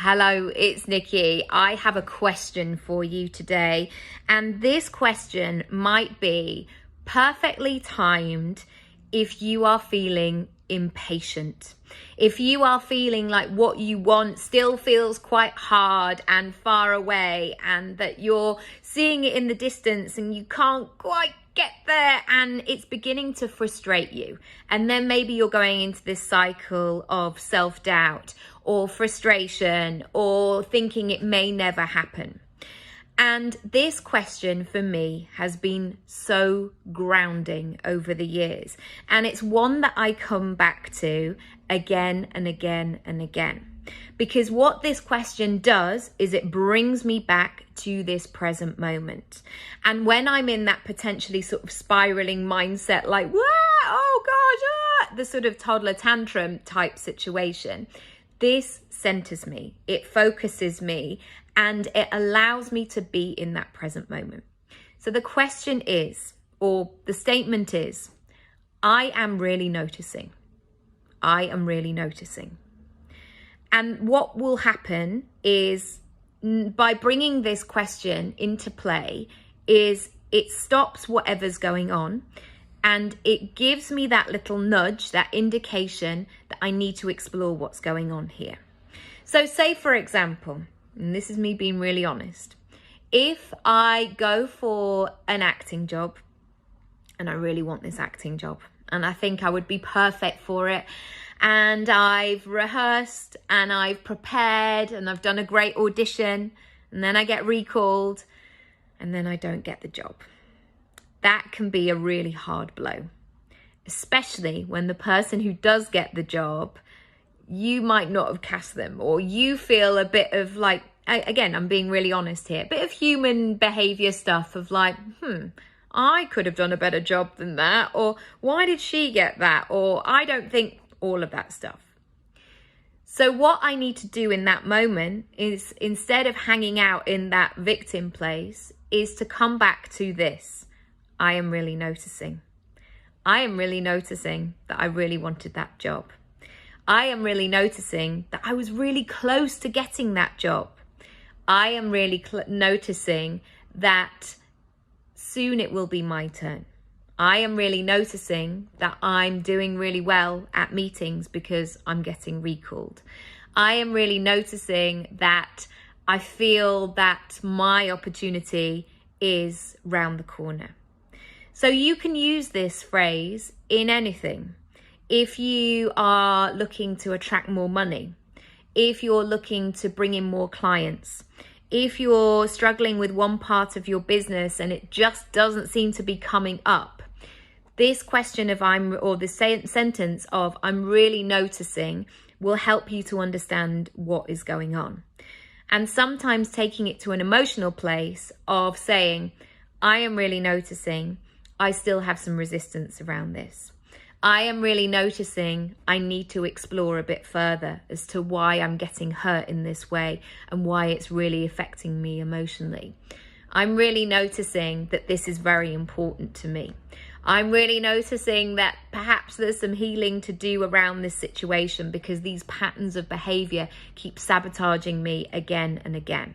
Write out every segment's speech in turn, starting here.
Hello, it's Nikki. I have a question for you today, and this question might be perfectly timed if you are feeling impatient. If you are feeling like what you want still feels quite hard and far away, and that you're seeing it in the distance and you can't quite get there, and it's beginning to frustrate you. And then maybe you're going into this cycle of self-doubt or frustration or thinking it may never happen. And this question for me has been so grounding over the years. And it's one that I come back to again and again and again. Because what this question does is it brings me back to this present moment. And when I'm in that potentially sort of spiraling mindset, like, oh gosh, the sort of toddler tantrum type situation, this centers me, it focuses me, and it allows me to be in that present moment. So the question is, or the statement is, I am really noticing. I am really noticing. And what will happen is, by bringing this question into play, is it stops whatever's going on, and it gives me that little nudge, that indication that I need to explore what's going on here. So say, for example, and this is me being really honest, if I go for an acting job and I really want this acting job and I think I would be perfect for it, and I've rehearsed and I've prepared and I've done a great audition, and then I get recalled and then I don't get the job. That can be a really hard blow, especially when the person who does get the job, you might not have cast them, or you feel a bit of like, again, I'm being really honest here, a bit of human behavior stuff of like, I could have done a better job than that, or why did she get that, or I don't think, all of that stuff. So what I need to do in that moment is, instead of hanging out in that victim place, is to come back to this. I am really noticing. I am really noticing that I really wanted that job. I am really noticing that I was really close to getting that job. I am really noticing that soon it will be my turn. I am really noticing that I'm doing really well at meetings because I'm getting recalled. I am really noticing that I feel that my opportunity is round the corner. So you can use this phrase in anything. If you are looking to attract more money, if you're looking to bring in more clients, if you're struggling with one part of your business and it just doesn't seem to be coming up, this question of this sentence of I'm really noticing will help you to understand what is going on. And sometimes taking it to an emotional place of saying, I am really noticing I still have some resistance around this. I am really noticing I need to explore a bit further as to why I'm getting hurt in this way and why it's really affecting me emotionally. I'm really noticing that this is very important to me. I'm really noticing that perhaps there's some healing to do around this situation because these patterns of behavior keep sabotaging me again and again.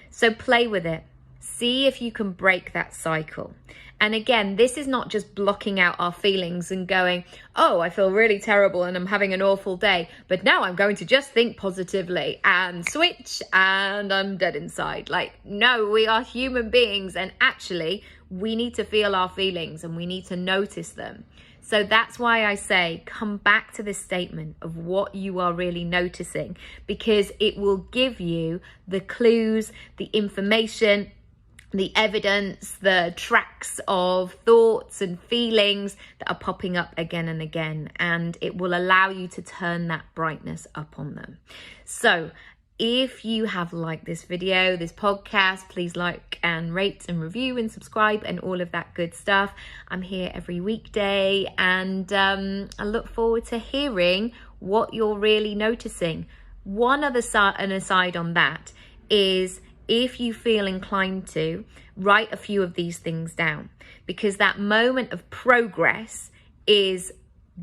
So play with it. See if you can break that cycle. And again, this is not just blocking out our feelings and going, oh, I feel really terrible and I'm having an awful day, but now I'm going to just think positively and switch and I'm dead inside. Like, no, we are human beings, and actually we need to feel our feelings and we need to notice them. So that's why I say come back to this statement of what you are really noticing, because it will give you the clues, the information, the evidence, the tracks of thoughts and feelings that are popping up again and again, and it will allow you to turn that brightness up on them. So if you have liked this video, this podcast, please like and rate and review and subscribe and all of that good stuff. I'm here every weekday, and I look forward to hearing what you're really noticing. One other aside on that is, if you feel inclined to, write a few of these things down, because that moment of progress is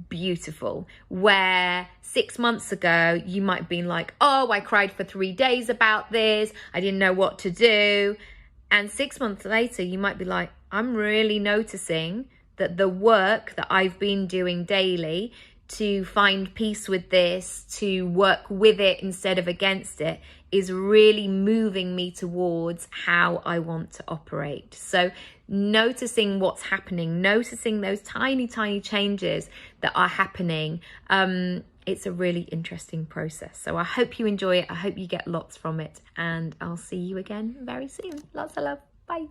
beautiful. Where 6 months ago, you might have been like, oh, I cried for 3 days about this. I didn't know what to do. And 6 months later, you might be like, I'm really noticing that the work that I've been doing daily to find peace with this, to work with it instead of against it, is really moving me towards how I want to operate. So noticing what's happening, noticing those tiny, tiny changes that are happening, it's a really interesting process. So I hope you enjoy it. I hope you get lots from it, and I'll see you again very soon. Lots of love. Bye.